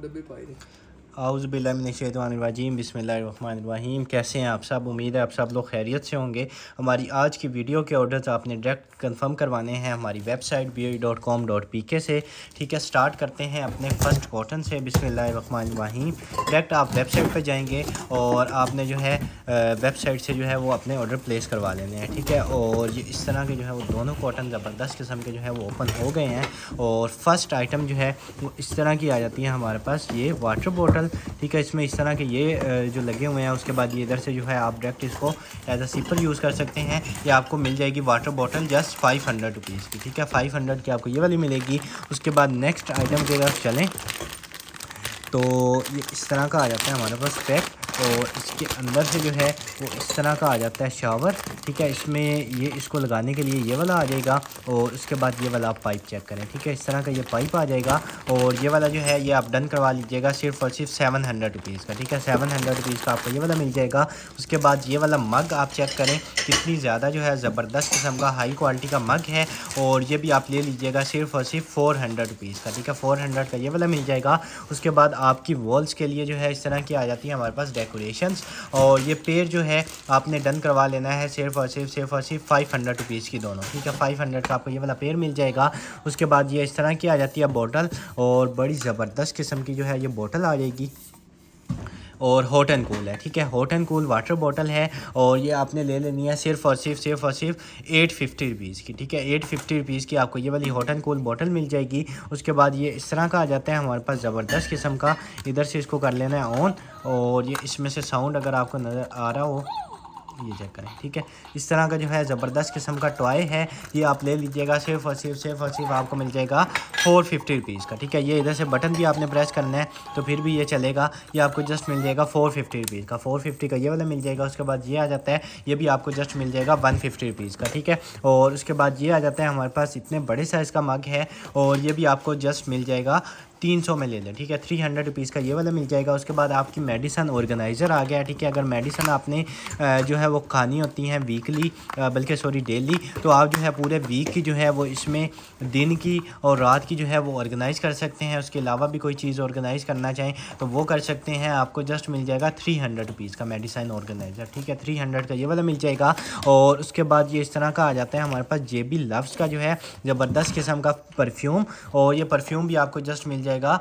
डब्बे पाए थे। आउज़ुबिल्लाहिमिनश्शैतानिर्रजीम बिस्मिल्लाहिर्रहमानिर्रहीम। कैसे हैं आप सब? उम्मीद है आप सब लोग खैरियत से होंगे। हमारी आज की वीडियो के ऑर्डर्स आपने डायरेक्ट कंफर्म करवाने हैं हमारी वेबसाइट BOE.com.pk से। ठीक है, स्टार्ट करते हैं अपने फर्स्ट कॉटन से। बिस्मिल्लाहिर्रहमानिर्रहीम। डायरेक्ट आप वेबसाइट पर जाएंगे और आपने जो है वेबसाइट से जो है वो अपने ऑर्डर प्लेस करवा लेने हैं। ठीक है, और ये इस तरह के जो है वो दोनों कॉटन ज़बरदस्त किस्म के जो है वो ओपन हो गए हैं। और फर्स्ट आइटम जो है वो इस तरह की आ जाती है हमारे पास, ये वाटर बॉटल। ठीक है, इसमें इस तरह के ये जो लगे हुए हैं। उसके बाद ये इधर से जो है आप डायरेक्ट इसको एज अ सिपर यूज़ कर सकते हैं। ये आपको मिल जाएगी वाटर बॉटल जस्ट 500 रुपीज़ की। ठीक है, 500 की आपको ये वाली मिलेगी। उसके बाद नेक्स्ट आइटम की तरफ चलें तो ये इस तरह का आ जाता है हमारे पास पैक, और इसके अंदर से जो है वो इस तरह का आ जाता है शावर। ठीक है, इसमें ये इसको लगाने के लिए ये वाला आ जाएगा, और उसके बाद ये वाला आप पाइप चेक करें। ठीक है, इस तरह का ये पाइप आ जाएगा, और ये वाला जो है ये आप डन करवा लीजिएगा सिर्फ और सिर्फ 700 रुपीज़ का। ठीक है, 700 रुपीज़ का आपको ये वाला मिल जाएगा। उसके बाद ये वाला मग आप चेक करें कितनी ज़्यादा जो है ज़बरदस्त किस्म का हाई क्वालिटी का मग है, और ये भी आप ले लीजिएगा सिर्फ और सिर्फ 400 रुपीज़ का। ठीक है, 400 का ये वाला मिल जाएगा। उसके बाद आपकी वॉल्स के लिए जो है इस तरह की आ जाती है हमारे पास डेकोरेशंस, और ये पेड़ जो है आपने डन करवा लेना है सिर्फ और सिर्फ 500 रुपीज़ की दोनों। ठीक है, 500 का आपको ये वाला पेड़ मिल जाएगा। उसके बाद ये इस तरह की आ जाती है बोतल, और बड़ी ज़बरदस्त किस्म की जो है ये बोतल आ जाएगी, और हॉट एंड कूल है। ठीक है, hot and cool water bottle है, और ये आपने ले लेनी है सिर्फ और सिर्फ 850 रुपीज़ की। ठीक है, 850 रुपीज़ की आपको ये वाली हॉट एंड कूल बॉटल मिल जाएगी। उसके बाद ये इस तरह का आ जाता है हमारे पास ज़बरदस्त किस्म का। इधर से इसको कर लेना है ऑन, और ये इसमें से साउंड अगर आपको नज़र आ रहा हो ये चेक करें। ठीक है, इस तरह का जो है ज़बरदस्त किस्म का टॉय है, ये आप ले लीजिएगा सिर्फ और सिर्फ आपको मिल जाएगा 450 रुपीज़ का। ठीक है, ये इधर से बटन भी आपने प्रेस करना है तो फिर भी ये चलेगा। ये आपको जस्ट मिल जाएगा 450 रुपीज़ का। 450 का ये वाला मिल जाएगा। उसके बाद ये आ जाता है, ये भी आपको जस्ट मिल जाएगा 150 रुपीज़ का। ठीक है, और उसके बाद ये आ जाता है हमारे पास इतने बड़े साइज़ का मग है, और ये भी आपको जस्ट मिल जाएगा 300 में ले लें। ठीक है, 300 रुपीज़ का ये वाला मिल जाएगा। उसके बाद आपकी मेडिसन ऑर्गेनाइज़र आ गया। ठीक है, अगर मेडिसन आपने जो है वो खानी होती हैं वीकली, बल्कि सॉरी डेली, तो आप जो है पूरे वीक की जो है वो इसमें दिन की और रात की जो है वो ऑर्गेनाइज़ कर सकते हैं। उसके अलावा भी कोई चीज़ ऑर्गेनाइज़ करना चाहें तो वो कर सकते हैं। आपको जस्ट मिल जाएगा 300 रुपीज़ का मेडिसन ऑर्गेनाइज़र। ठीक है, 300 का ये वाला मिल जाएगा। और उसके बाद ये इस तरह का आ जाता है हमारे पास JB लव्स का जो है ज़बरदस्त किस्म का परफ्यूम, और ये परफ्यूम भी आपको जस्ट मिल जाएगा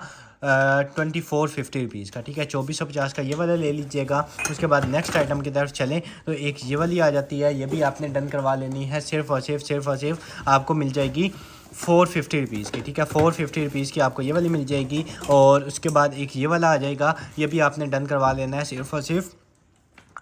2450 रुपीज़ का। ठीक है, 2450 का ये वाला ले लीजिएगा। उसके बाद नेक्स्ट आइटम की तरफ चलें तो एक ये वाली आ जाती है, ये भी आपने डन करवा लेनी है सिर्फ और सिर्फ आपको मिल जाएगी 450 रुपीज़ की। ठीक है, 450 रुपीज़ की आपको ये वाली मिल जाएगी। और उसके बाद एक ये वाला आ जाएगा, ये भी आपने डन करवा लेना है सिर्फ और सिर्फ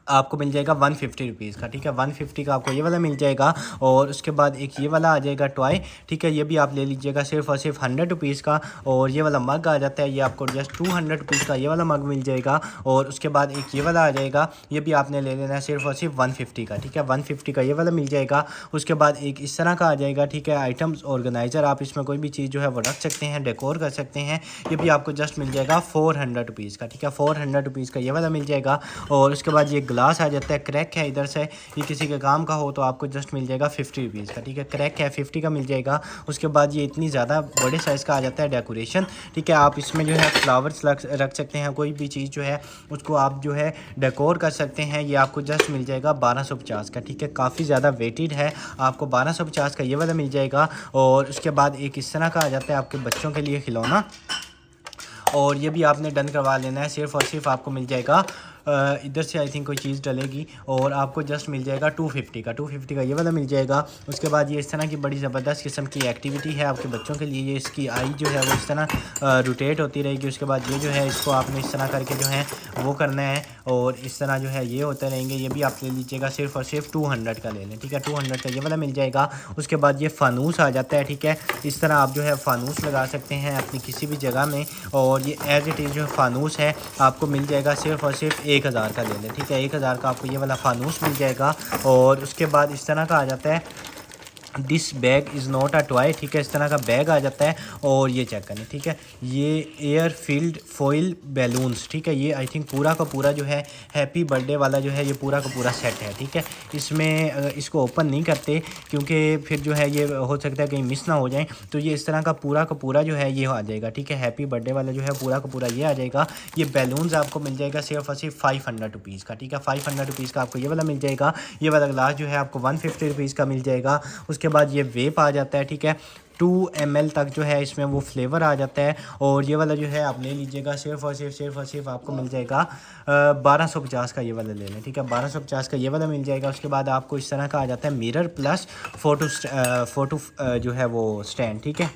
आपको मिल जाएगा 150 रुपीज़ का। ठीक है, 150 का आपको ये वाला मिल जाएगा। और उसके बाद एक ये वाला आ जाएगा टॉय। ठीक है, ये भी आप ले लीजिएगा सिर्फ और सिर्फ 100 रुपीज़ का। और ये वाला मग आ जाता है, ये आपको जस्ट 200 रुपीज़ का ये वाला मग मिल जाएगा। और उसके बाद एक ये वाला आ जाएगा, ये भी आपने ले लेना है सिर्फ और सिर्फ 150 का। ठीक है, 150 का ये वाला मिल जाएगा। उसके बाद एक इस तरह का आ जाएगा। ठीक है, आइटम्स ऑर्गेनाइज़र, आप इसमें कोई भी चीज़ जो है वो रख सकते हैं, डेकोर कर सकते हैं। ये भी आपको जस्ट मिल जाएगा 400 रुपीज़ का। ठीक है, 400 रुपीज़ का ये वाला मिल जाएगा। और उसके बाद ये ग्लास आ जाता है, क्रैक है इधर से, ये किसी के काम का हो तो आपको जस्ट मिल जाएगा 50 रुपीज़ का। ठीक है, क्रैक है 50 का मिल जाएगा। उसके बाद ये इतनी ज़्यादा बड़े साइज़ का आ जाता है डेकोरेशन। ठीक है, आप इसमें जो है फ्लावर्स रख सकते हैं, कोई भी चीज़ जो है उसको आप जो है डेकोर कर सकते हैं। ये आपको जस्ट मिल जाएगा 1250 का। ठीक है, काफ़ी ज़्यादा वेटेड है, आपको 1250 का ये वाला मिल जाएगा। और उसके बाद एक इस तरह का आ जाता है आपके बच्चों के लिए खिलौना, और ये भी आपने डन करवा लेना है सिर्फ और सिर्फ आपको मिल जाएगा इधर से आई थिंक कोई चीज़ डलेगी, और आपको जस्ट मिल जाएगा 250 का। 250 का ये वाला मिल जाएगा। उसके बाद ये इस तरह की बड़ी ज़बरदस्त किस्म की एक्टिविटी है आपके बच्चों के लिए। ये इसकी आई जो है वो इस तरह रोटेट होती रहेगी। उसके बाद ये जो है इसको आपने इस तरह करके जो है वो करना है, और इस तरह जो है ये होते रहेंगे। ये भी आप ले लीजिएगा सिर्फ और सिर्फ 200 का ले लें। ठीक है, 200 का ये वाला मिल जाएगा। उसके बाद ये फ़ानूस आ जाता है। ठीक है, इस तरह आप जो है फ़ानूस लगा सकते हैं अपनी किसी भी जगह में, और ये एज इट इज़ जो फ़ानूस है आपको मिल जाएगा सिर्फ और सिर्फ 1000 का ले लें। ठीक है, 1000 का आपको ये वाला फ़ानूस मिल जाएगा। और उसके बाद इस तरह का आ जाता है this bag is not a toy, ठीक है, इस तरह का बैग आ जाता है। और ये चेक करें, ठीक है, ये एयर फील्ड फॉइल बैलून्स, ठीक है, ये आई थिंक पूरा का पूरा जो है हैप्पी बर्थडे वाला जो है ये पूरा का पूरा सेट है, ठीक है। इसमें इसको ओपन नहीं करते क्योंकि फिर जो है ये हो सकता है कहीं मिस ना हो जाए, तो ये इस तरह का पूरा जो है ये आ जाएगा, ठीक है। हैप्पी बर्थडे वाला जो है पूरा का पूरा ये आ जाएगा। ये बैलून्स आपको मिल जाएगा सिर्फ और सिर्फ 500 रुपीज़ का, ठीक है, 500 रुपीज़ का आपको ये वाला मिल जाएगा। ये वाला ग्लास जो है आपको 150 रुपीज़ का मिल जाएगा। उसके बाद ये वेप आ जाता है, ठीक है, 2 ml तक जो है इसमें वो फ्लेवर आ जाता है। और ये वाला जो है आप ले लीजिएगा सिर्फ और सिर्फ आपको मिल जाएगा 1250 का ये वाला ले लें, ठीक है, 1250 का ये वाला मिल जाएगा। उसके बाद आपको इस तरह का आ जाता है मिरर प्लस फ़ोटो जो है वो स्टैंड, ठीक है।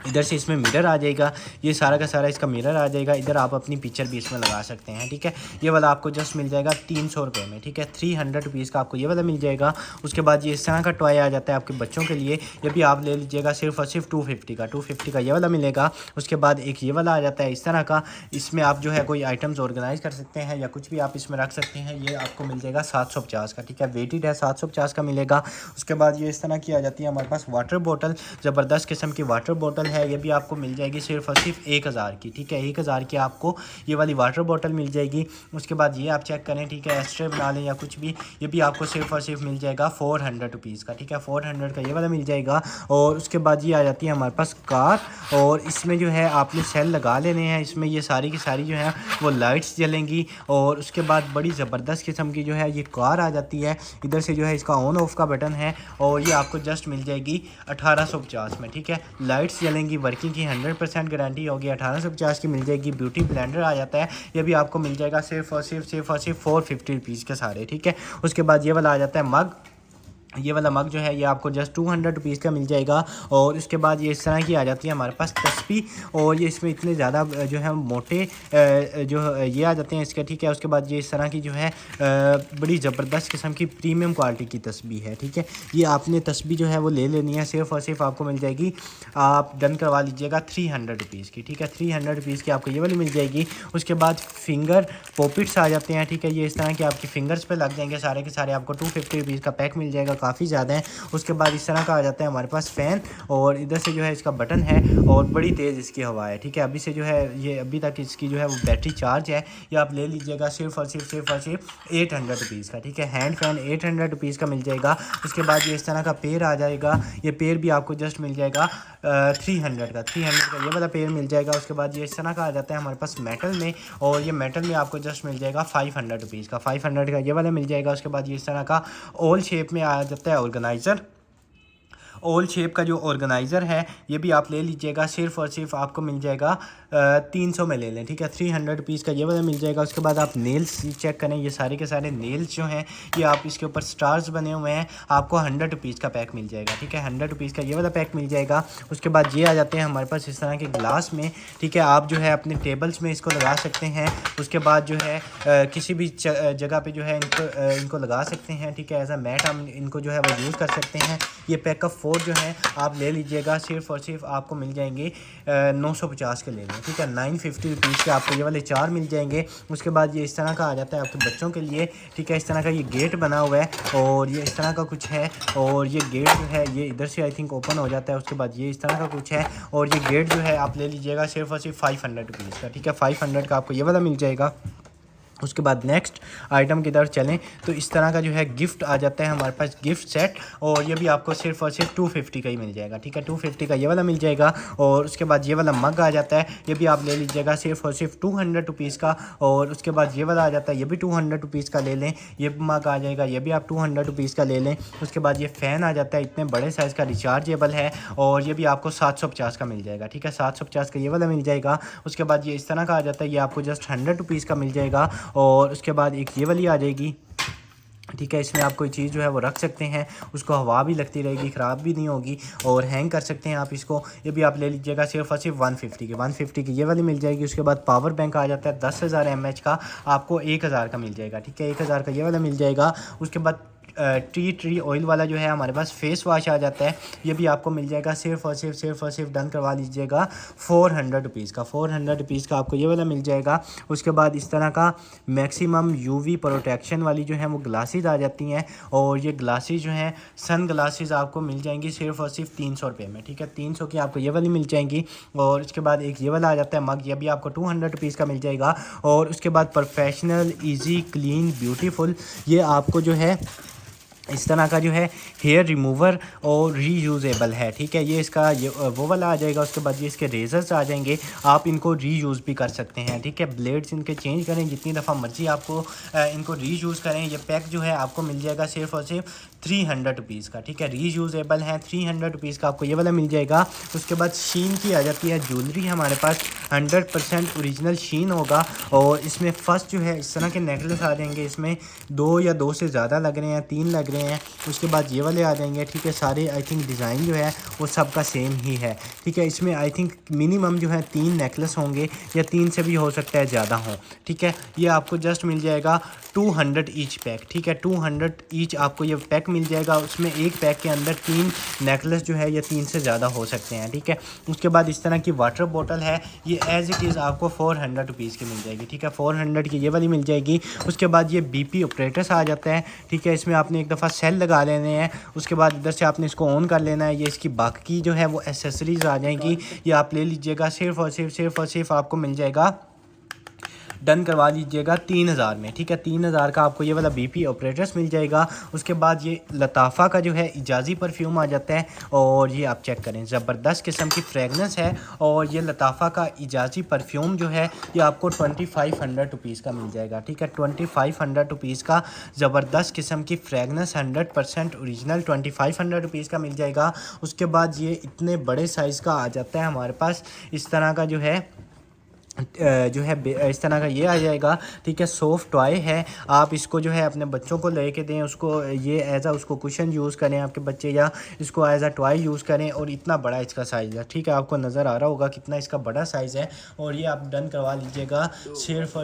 इधर से इसमें मिरर आ जाएगा, ये सारा का सारा इसका मिरर आ जाएगा। इधर आप अपनी पिक्चर भी इसमें लगा सकते हैं, ठीक है। ये वाला आपको जस्ट मिल जाएगा 300 रुपये में, ठीक है, 300 रुपीज़ का आपको ये वाला मिल जाएगा। उसके बाद ये इस तरह का टॉय आ जाता है आपके बच्चों के लिए, ये भी आप ले लीजिएगा सिर्फ और सिर्फ 250 का ये वाला मिलेगा। उसके बाद एक ये वाला आ जाता है इस तरह का, इसमें आप जो है कोई आइटम्स ऑर्गेनाइज़ कर सकते हैं या कुछ भी आप इसमें रख सकते हैं। ये आपको मिल जाएगा 750 का, ठीक है, वेटेड है, 750 का मिलेगा। उसके बाद ये इस तरह की आ जाती है हमारे पास वाटर बॉटल, ज़बरदस्त किस्म की वाटर बॉटल है, ये भी आपको मिल जाएगी सिर्फ और सिर्फ 1000 की, ठीक है, 1000 की आपको ये वाली वाटर बॉटल मिल जाएगी। उसके बाद ये आप चेक करें, ठीक है, एस्ट्रे बना लें या कुछ भी, ये भी आपको सिर्फ और सिर्फ मिल जाएगा 400 रुपीज़ का, ठीक है, 400 का ये वाला मिल जाएगा। और उसके बाद ये आ जाती है हमारे पास कार, और इसमें जो है आपने सेल लगा लेने हैं, इसमें ये सारी की सारी जो है वो लाइट्स जलेंगी। और उसके बाद बड़ी ज़बरदस्त किस्म की जो है ये कार आ जाती है। इधर से जो है इसका ऑन ऑफ का बटन है, और ये आपको जस्ट मिल जाएगी 1850 में, ठीक है, लाइट्स जलेंगी, वर्किंग की 100% गारंटी होगी। 1850 की मिल जाएगी। ब्यूटी ब्लेंडर आ जाता है, ये भी आपको मिल जाएगा सिर्फ और सिर्फ 450 रुपीज़ के सारे, ठीक है। उसके बाद ये वाला आ जाता है मग, ये वाला मग जो है ये आपको जस्ट 200 रुपीज़ का मिल जाएगा। और उसके बाद ये इस तरह की आ जाती है हमारे पास तस्बीह, और ये इसमें इतने ज़्यादा जो है मोटे जो ये आ जाते हैं इसके, ठीक है। उसके बाद ये इस तरह की जो है बड़ी ज़बरदस्त किस्म की प्रीमियम क्वालिटी की तस्बीह है, ठीक है। ये आपने तस्बीह जो है वो ले लेनी है, सिर्फ और सिर्फ आपको मिल जाएगी, आप डन करवा लीजिएगा 300 रुपीज़ की, ठीक है, 300 रुपीज़ की आपको ये वाली मिल जाएगी। उसके बाद फिंगर पॉपिट्स आ जाते हैं, ठीक है, ये इस तरह के आपकी फिंगर्स पे लग जाएंगे सारे के सारे, आपको 250 रुपीज़ का पैक मिल जाएगा, काफ़ी ज़्यादा है। उसके बाद इस तरह का आ जाता है हमारे पास फ़ैन, और इधर से जो है इसका बटन है, और बड़ी तेज़ इसकी हवा है, ठीक है। अभी से जो है ये अभी तक इसकी जो है वो बैटरी चार्ज है, ये आप ले लीजिएगा सिर्फ और सिर्फ 800 रुपीज़ का, ठीक है। हैंड फैन 800 रुपीज़ का मिल जाएगा। उसके बाद ये इस तरह का पेड़ आ जाएगा, ये पेड़ भी आपको जस्ट मिल जाएगा 300 का ये वाला पेड़ मिल जाएगा। उसके बाद ये इस तरह का आ जाता है हमारे पास मेटल में, और ये मेटल में आपको जस्ट मिल जाएगा 500 रुपीज़ का, 500 का ये वाला मिल जाएगा। उसके बाद ये इस तरह का ओल शेप में आ जाता है ऑर्गेनाइज़र, ओल शेप का जो ऑर्गेनाइज़र है ये भी आप ले लीजिएगा, सिर्फ और सिर्फ आपको मिल जाएगा 300 में ले लें, ठीक है, 300 रुपीज़ का ये वाला मिल जाएगा। उसके बाद आप नेल्स चेक करें, ये सारे के सारे नेल्स जो हैं ये आप इसके ऊपर स्टार्स बने हुए हैं, आपको 100 रुपीज़ का पैक मिल जाएगा, ठीक है, 100 रुपीज़ का ये वाला पैक मिल जाएगा। उसके बाद ये आ जाते हैं हमारे पास इस तरह के ग्लास में, ठीक है, आप जो है अपने टेबल्स में इसको लगा सकते हैं। उसके बाद जो है किसी भी जगह पे जो है इनको लगा सकते हैं, ठीक है, एज अ मैट हम इनको जो है वो यूज़ कर सकते हैं। ये पैकअप 4 जो है आप ले लीजिएगा, सिर्फ और सिर्फ आपको मिल जाएंगे 950 के ले लें, ठीक है, 950 रुपीज़ के आपको ये वाले 4 मिल जाएंगे। उसके बाद ये इस तरह का आ जाता है आपके बच्चों के लिए, ठीक है, इस तरह का ये गेट बना हुआ है, और ये इस तरह का कुछ है, और ये गेट जो है ये इधर से आई थिंक ओपन हो जाता है। उसके बाद ये इस तरह का कुछ है, और ये गेट जो है आप ले लीजिएगा सिर्फ और सिर्फ 500 रुपीज़ का, ठीक है, 500 का आपको ये वाला मिल जाएगा। उसके बाद नेक्स्ट आइटम की तरफ चलें तो इस तरह का जो है गिफ्ट आ जाता है हमारे पास गिफ्ट सेट, और ये भी आपको सिर्फ और सिर्फ 250 का ही मिल जाएगा, ठीक है, 250 का ये वाला मिल जाएगा। और उसके बाद ये वाला मग आ जाता है, ये भी आप ले लीजिएगा सिर्फ और सिर्फ 200 रुपीज़ का। और उसके बाद ये वाला आ जाता है, ये भी 200 रुपीज़ का ले लें, ये मग आ जाएगा, ये भी आप 200 रुपीज़ का ले लें। उसके बाद ये फ़ैन आ जाता है, इतने बड़े साइज़ का, रिचार्जेबल है, और ये भी आपको 750 का मिल जाएगा, ठीक है, 750 का ये वाला मिल जाएगा। उसके बाद ये इस तरह का आ जाता है, ये आपको जस्ट 100 रुपीज़ का मिल जाएगा। और उसके बाद एक ये वाली आ जाएगी, ठीक है, इसमें आप कोई चीज़ जो है वो रख सकते हैं, उसको हवा भी लगती रहेगी, ख़राब भी नहीं होगी, और हैंग कर सकते हैं आप इसको। ये भी आप ले लीजिएगा सिर्फ और सिर्फ 150 की ये वाली मिल जाएगी। उसके बाद पावर बैंक आ जाता है 10,000 mAh का, आपको 1000 का मिल जाएगा, ठीक है, 1000 का ये वाला मिल जाएगा। उसके बाद टी ऑयल वाला जो है हमारे पास फेस वॉश आ जाता है। ये भी आपको मिल जाएगा सिर्फ और सिर्फ डन करवा लीजिएगा 400 रुपीज़ का। 400 रुपीज़ का आपको ये वाला मिल जाएगा। उसके बाद इस तरह का मैक्सिमम यूवी प्रोटेक्शन वाली जो है वो ग्लासेस आ जाती हैं, और ये ग्लासेस जो हैं सन ग्लासेस आपको मिल जाएंगी सिर्फ और सिर्फ 300 रुपये में। ठीक है, 300 की आपको ये वाली मिल जाएंगी। और उसके बाद एक ये वाला आ जाता है मग, ये भी आपको 200 रुपीज़ का मिल जाएगा। और उसके बाद प्रोफेशनल ईजी क्लीन ब्यूटीफुल, ये आपको जो है इस तरह का जो है हेयर रिमूवर और रीयूजेबल है। ठीक है, ये इसका ये वो वाला आ जाएगा। उसके बाद ये इसके रेजर्स आ जाएंगे, आप इनको रीयूज़ भी कर सकते हैं। ठीक है, ब्लेड्स इनके चेंज करें जितनी दफ़ा मर्जी आपको इनको रीयूज़ करें। ये पैक जो है आपको मिल जाएगा सिर्फ और सिर्फ 300 रुपीज़ का। ठीक है, रीयूजेबल है, 300 रुपीज़ का आपको ये वाला मिल जाएगा। उसके बाद शीन की आ जाती है ज्वेलरी, हमारे पास 100% ओरिजिनल शीन होगा। और इसमें फर्स्ट जो है इस तरह के नेकलेस आ जाएंगे, इसमें 2 या 2 से ज़्यादा लग रहे हैं, 3 लग रहे हैं। उसके बाद ये वाले आ जाएंगे। ठीक है, सारे आई थिंक डिज़ाइन जो है वो सब का सेम ही है। ठीक है, इसमें आई थिंक मिनिमम जो है 3 नेकलेस होंगे, या 3 से भी हो सकता है ज़्यादा हो। ठीक है, ये आपको जस्ट मिल जाएगा 200 ईच पैक। ठीक है, 200 ईच आपको ये पैक मिल जाएगा। उसमें एक पैक के अंदर 3 नेकलेस जो है ये 3 से ज़्यादा हो सकते हैं। ठीक है, उसके बाद इस तरह की वाटर बॉटल है, ये एज इट इज़ आपको 400 रुपीज़ की मिल जाएगी। ठीक है, 400 की ये वाली मिल जाएगी। उसके बाद ये BP ऑपरेटर्स आ जाता है। ठीक है, इसमें आपने एक दफ़ा सेल लगा लेने हैं, उसके बाद इधर से आपने इसको ऑन कर लेना है। ये इसकी बाकी जो है वो एसेसरीज़ आ जाएंगी, ये आप ले लीजिएगा। सिर्फ और सिर्फ आपको मिल जाएगा, डन करवा लीजिएगा 3000 में। ठीक है, 3000 का आपको ये वाला BP ऑपरेटर्स मिल जाएगा। उसके बाद ये लताफ़ा का जो है इजाज़ी परफ्यूम आ जाता है, और ये आप चेक करें ज़बरदस्त किस्म की फ्रेगनेंस है। और ये लताफ़ा का इजाज़ी परफ्यूम जो है ये आपको 2500 रुपीज़ का मिल जाएगा। ठीक है, 2500 रुपीज़ का ज़बरदस्त किस्म की फ्रेगनेंस 100% ओरिजिनल 2500 रुपीज़ का मिल जाएगा। उसके बाद ये इतने बड़े साइज़ का आ जाता है हमारे पास, इस तरह का जो है इस तरह का ये आ जाएगा। ठीक है, सॉफ्ट टॉय है, आप इसको जो है अपने बच्चों को लेके दें, उसको ये एज आ उसको कुशन यूज़ करें आपके बच्चे, या इसको एज आ टॉय यूज़ करें। और इतना बड़ा इसका साइज़ है। ठीक है, आपको नज़र आ रहा होगा कितना इसका बड़ा साइज़ है। और ये आप डन करवा लीजिएगा, सिर्फ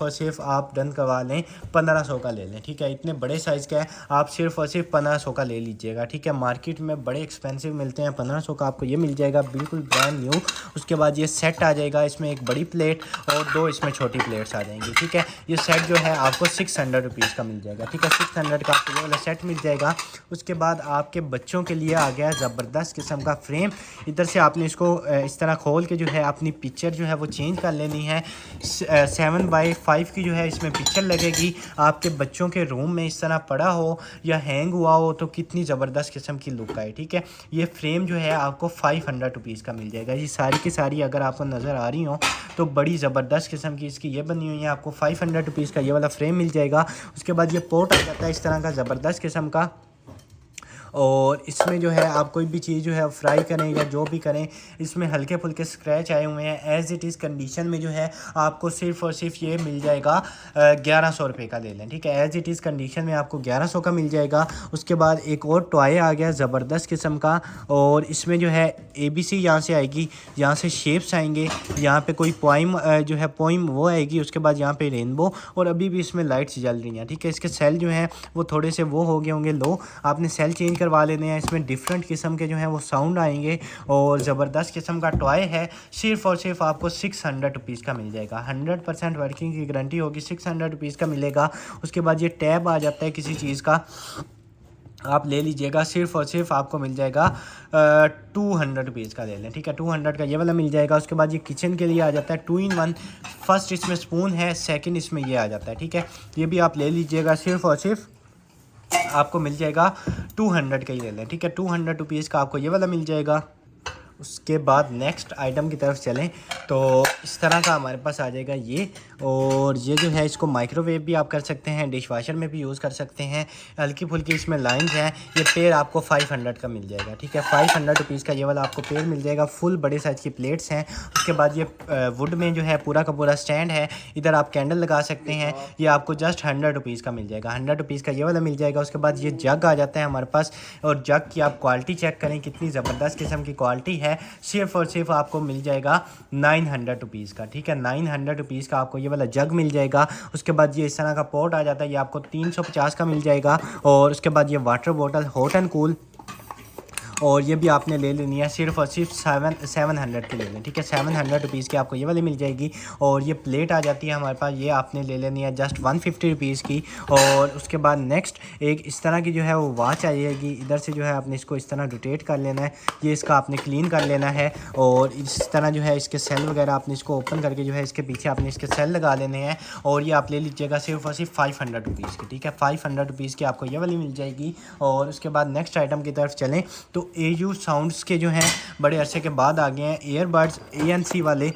और सिर्फ आप डन करवा लें 1500 का ले लें। ठीक है, इतने बड़े साइज़ का है, आप सिर्फ और सिर्फ 1500 का ले लीजिएगा। ठीक है, मार्केट में बड़े एक्सपेंसिव मिलते हैं, 1500 का आपको ये मिल जाएगा बिल्कुल ब्रांड न्यू। उसके बाद ये सेट आ जाएगा, इसमें एक बड़ी प्लेट और 2 इसमें छोटी प्लेट्स आ जाएंगी। ठीक है, ये सेट जो है आपको 600 रुपीज़ का मिल जाएगा। ठीक है, 600 का आपको ये वाला सेट मिल जाएगा। उसके बाद आपके बच्चों के लिए आ गया ज़बरदस्त किस्म का फ्रेम। इधर से आपने इसको इस तरह खोल के जो है अपनी पिक्चर जो है वो चेंज कर लेनी है। 7x5 की जो है इसमें पिक्चर लगेगी। आपके बच्चों के रूम में इस तरह पड़ा हो या हैंग हुआ हो तो कितनी ज़बरदस्त किस्म की लुक आए। ठीक है, ये फ्रेम जो है आपको 500 रुपीज़ का मिल जाएगा। ये सारी की सारी अगर आपको नज़र आ रही हो तो बड़ी ज़बरदस्त किस्म की इसकी ये बनी हुई है। आपको 500 रुपीज़ का ये वाला फ्रेम मिल जाएगा। उसके बाद ये पोर्ट आ जाता है इस तरह का ज़बरदस्त किस्म का, और इसमें जो है आप कोई भी चीज़ जो है फ्राई करें या जो भी करें, इसमें हल्के फुल्के स्क्रैच आए हुए हैं। एज़ इट इज़ कंडीशन में जो है आपको सिर्फ और सिर्फ ये मिल जाएगा 1100 रुपये का ले लें। ठीक है, एज़ इट इज़ कंडीशन में आपको 1100 का मिल जाएगा। उसके बाद एक और टॉय आ गया ज़बरदस्त किस्म का, और इसमें जो है ABC यहाँ से आएगी, यहाँ से शेप्स आएंगे, यहाँ पे कोई पोइम जो है पोइम वो आएगी। उसके बाद यहाँ पे रेनबो, और अभी भी इसमें लाइट्स जल रही हैं। ठीक है, इसके सेल जो हैं वो थोड़े से वो हो गए होंगे लो, आपने सेल चेंज करवा लेने हैं। इसमें डिफरेंट किस्म के जो हैं वो साउंड आएंगे, और ज़बरदस्त किस्म का टॉय है। सिर्फ और सिर्फ आपको 600 रुपीज़ का मिल जाएगा। 100% वर्किंग की गारंटी होगी, 600 रुपीज़ का मिलेगा। उसके बाद ये टैब आ जाता है किसी चीज़ का, आप ले लीजिएगा, सिर्फ और सिर्फ आपको मिल जाएगा 200 रुपीज़ का ले लें। ठीक है, 200 का ये वाला मिल जाएगा। उसके बाद ये किचन के लिए आ जाता है 2 in 1, फर्स्ट इसमें स्पून है, सेकंड इसमें ये आ जाता है। ठीक है, ये भी आप ले लीजिएगा, सिर्फ और सिर्फ आपको मिल जाएगा 200 का ही ले लें। ठीक है, 200 रुपीज़ का आपको ये वाला मिल जाएगा। उसके बाद नेक्स्ट आइटम की तरफ चलें तो इस तरह का हमारे पास आ जाएगा ये, और ये जो है इसको माइक्रोवेव भी आप कर सकते हैं, डिश वाशर में भी यूज़ कर सकते हैं। हल्की फुल्की इसमें लाइंस हैं। ये पेयर आपको 500 का मिल जाएगा। ठीक है, 500 रुपीज़ का ये वाला आपको पेयर मिल जाएगा। फुल बड़े साइज़ की प्लेट्स हैं। उसके बाद ये वुड में जो है पूरा का पूरा स्टैंड है, इधर आप कैंडल लगा सकते हैं। ये आपको जस्ट 100 रुपीज़ का मिल जाएगा। 100 रुपीज़ का ये वाला मिल जाएगा। उसके बाद ये जग आ जाता है हमारे पास, और जग की आप क्वालिटी चेक करें कितनी ज़बरदस्त किस्म की क्वालिटी है सिर्फ और सिर्फ आपको मिल जाएगा 900 रुपीज़ का। ठीक है, 900 रुपीज़ का आपको ये वाला जग मिल जाएगा। उसके बाद ये इस तरह का पॉट आ जाता है, ये आपको 350 का मिल जाएगा। और उसके बाद ये water bottle hot and cool, और ये भी आपने ले लेनी है सिर्फ और सिर्फ 700 की ले लें। ठीक है, 700 रुपीज़ की आपको ये वाली मिल जाएगी। और ये प्लेट आ जाती है हमारे पास, ये आपने ले लेनी है जस्ट 150 रुपीज़ की। और उसके बाद नेक्स्ट एक इस तरह की जो है वो वॉच आ जाएगी। इधर से जो है आपने इसको इस तरह रोटेट कर लेना है, ये इसका आपने क्लीन कर लेना है। और इस तरह जो है इसके सेल वगैरह आपने इसको ओपन करके जो है इसके पीछे आपने इसके सेल लगा लेने हैं। और ये आप ले लीजिएगा सिर्फ और सिर्फ 500 रुपीज़ की। ठीक है, 500 रुपीज़ की आपको ये वाली मिल जाएगी। और उसके बाद नेक्स्ट आइटम की तरफ चलें तो AU साउंड्स के जो हैं बड़े अरसे के बाद आ गए हैं ईयरबड्स ANC वाले।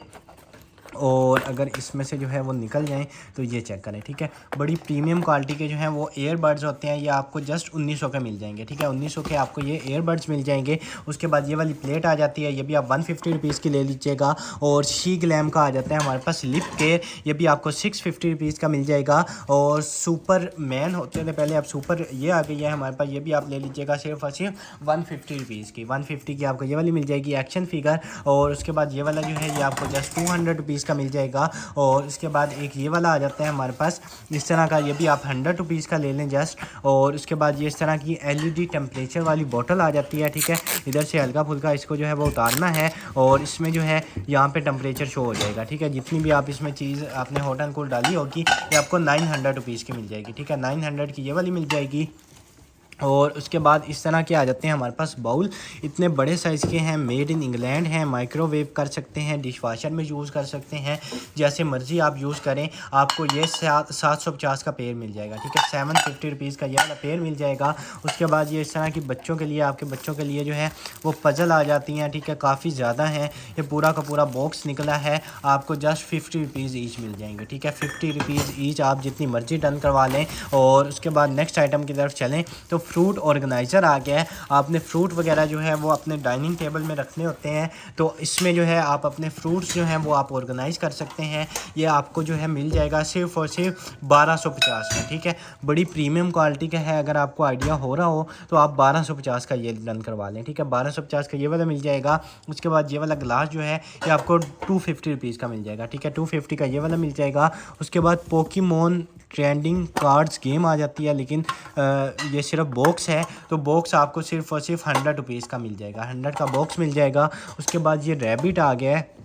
और अगर इसमें से जो है वो निकल जाएं तो ये चेक करें। ठीक है, बड़ी प्रीमियम क्वालिटी के जो हैं वो ईयरबड्स होते हैं, ये आपको जस्ट 1900 के मिल जाएंगे। ठीक है, 1900 के आपको ये ईयरबड्स मिल जाएंगे। उसके बाद ये वाली प्लेट आ जाती है, ये भी आप 150 रुपीज़ की ले लीजिएगा। और शी ग्लैम का आ जाता है हमारे पास लिप केयर, ये भी आपको 650 रुपीज़ का मिल जाएगा। और सुपर मैन होते थे पहले, अब सुपर ये आ गई है हमारे पास, ये भी आप ले लीजिएगा सिर्फ और सिर्फ 150 रुपीज़ की। 150 की आपको ये वाली मिल जाएगी एक्शन फिगर। और उसके बाद ये वाला जो है ये आपको जस्ट 200 रुपीज़ का मिल जाएगा। और इसके बाद एक ये वाला आ जाता है हमारे पास इस तरह का, ये भी आप 100 रुपीज़ का ले लें जस्ट। और उसके बाद ये इस तरह की LED टेम्परेचर वाली बोतल आ जाती है। ठीक है, इधर से हल्का फुल्का इसको जो है वो उतारना है और इसमें जो है यहाँ पे टेम्परेचर शो हो जाएगा। ठीक है, जितनी भी आप इसमें चीज़ आपने हॉट एंड कूल डाली होगी ये आपको 900 रुपीज़ की मिल जाएगी। ठीक है, 900 की ये वाली मिल जाएगी। और उसके बाद इस तरह के आ जाते हैं हमारे पास बाउल, इतने बड़े साइज़ के हैं, मेड इन इंग्लैंड हैं, माइक्रोवेव कर सकते हैं, डिश वाशर में यूज़ कर सकते हैं, जैसे मर्ज़ी आप यूज़ करें। आपको ये 750 का पेयर मिल जाएगा। ठीक है, 750 रुपीज़ का ये वाला पेयर मिल जाएगा। उसके बाद ये इस तरह की बच्चों के लिए, आपके बच्चों के लिए जो है वो पजल आ जाती हैं। ठीक है, काफ़ी ज़्यादा हैं, ये पूरा का पूरा बॉक्स निकला है, आपको जस्ट 50 रुपीज़ ईच मिल जाएंगे। ठीक है, 50 रुपीज़ ईच, आप जितनी मर्ज़ी डन करवा लें। और उसके बाद नेक्स्ट आइटम की तरफ चलें तो फ्रूट ऑर्गेनाइज़र आ गया है। आपने फ्रूट वगैरह जो है वो अपने डाइनिंग टेबल में रखने होते हैं, तो इसमें जो है आप अपने फ्रूट्स जो हैं वो आप ऑर्गेनाइज़ कर सकते हैं। ये आपको जो है मिल जाएगा सिर्फ और सिर्फ 1250 में। ठीक है, बड़ी प्रीमियम क्वालिटी का है, अगर आपको आइडिया हो रहा हो तो आप 1250 का ये डन करवा लें। ठीक है, 1250 का ये वाला मिल जाएगा। उसके बाद ये वाला ग्लास जो है ये आपको 250 रुपीज़ का मिल जाएगा। ठीक है, 250 का ये वाला मिल जाएगा। उसके बाद पोकेमॉन ट्रेंडिंग कार्ड्स गेम आ जाती है, लेकिन ये सिर्फ बॉक्स है, तो बॉक्स आपको सिर्फ और सिर्फ 100 रुपीज़ का मिल जाएगा। 100 का बॉक्स मिल जाएगा। उसके बाद ये रैबिट आ गया है,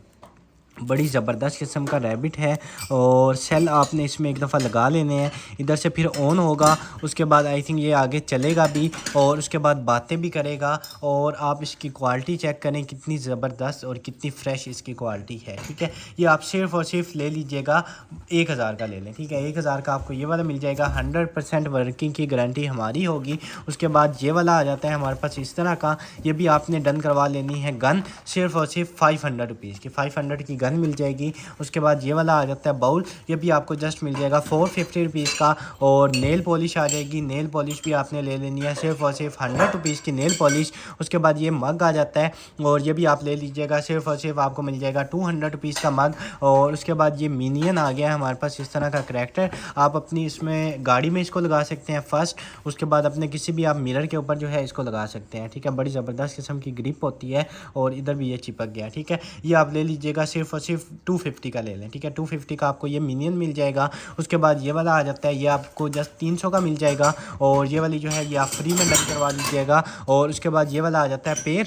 बड़ी ज़बरदस्त किस्म का रैबिट है। और सेल आपने इसमें एक दफ़ा लगा लेने हैं, इधर से फिर ऑन होगा। उसके बाद आई थिंक ये आगे चलेगा भी और उसके बाद बातें भी करेगा। और आप इसकी क्वालिटी चेक करें कितनी ज़बरदस्त और कितनी फ़्रेश इसकी क्वालिटी है। ठीक है, ये आप सिर्फ और सिर्फ ले लीजिएगा 1000 का ले लें। ठीक है, 1000 का आपको ये वाला मिल जाएगा। 100% वर्किंग की गारंटी हमारी होगी। उसके बाद ये वाला आ जाता है हमारे पास इस तरह का, ये भी आपने डन करवा लेनी है गन, सिर्फ और सिर्फ 500 रुपीज़ की। 500 की गन मिल जाएगी। उसके बाद ये वाला आ जाता है बाउल, ये भी आपको जस्ट मिल जाएगा 450 रुपीज़ का। और नेल पॉलिश आ जाएगी, नेल पॉलिश भी आपने ले लेनी है सिर्फ और सिर्फ 100 रुपीज़ की नेल पॉलिश। उसके बाद ये मग आ जाता है और ये भी आप ले लीजिएगा, सिर्फ और सिर्फ आपको मिल जाएगा 200 रुपीज़ का मग। और उसके बाद ये मिनियन आ गया है हमारे पास इस तरह का करैक्टर, आप अपनी इसमें गाड़ी में इसको लगा सकते हैं फर्स्ट। उसके बाद अपने किसी भी आप मिरर के ऊपर जो है इसको लगा सकते हैं। ठीक है, बड़ी ज़बरदस्त किस्म की ग्रिप होती है। और इधर भी ये चिपक गया। ठीक है, ये आप ले लीजिएगा सिर्फ और सिर्फ 250 का ले लें। ठीक है, 250 का आपको ये मिनियन मिल जाएगा। उसके बाद ये वाला आ जाता है, ये आपको जस्ट 300 का मिल जाएगा। और ये वाली जो है ये आप फ्री में डन करवा लीजिएगा। और उसके बाद ये वाला आ जाता है पेड़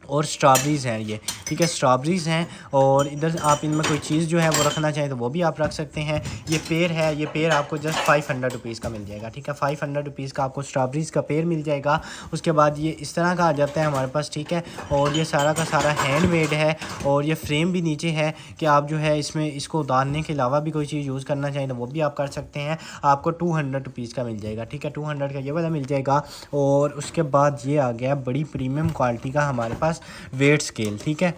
और स्ट्रॉबेरीज़ हैं ये। ठीक है, स्ट्रॉबेरीज़ हैं। और इधर आप इनमें कोई चीज़ जो है वो रखना चाहें तो वो भी आप रख सकते हैं। ये पेड़ है, ये पेड़ आपको जस्ट 500 रुपीज़ का मिल जाएगा। ठीक है, 500 रुपीज़ का आपको स्ट्रॉबेरीज़ का पेड़ मिल जाएगा। उसके बाद ये इस तरह का आ जाता है हमारे पास। ठीक है, और ये सारा का सारा हैंडमेड है। और ये फ्रेम भी नीचे है कि आप जो है इसमें इसको उतारने के अलावा भी कोई चीज़ यूज़ करना चाहें तो वो भी आप कर सकते हैं। आपको 200 रुपीज़ का मिल जाएगा। ठीक है, 200 का ये वाला मिल जाएगा। और उसके बाद ये आ गया बड़ी प्रीमियम क्वालिटी का हमारे पास वेट स्केल। ठीक है,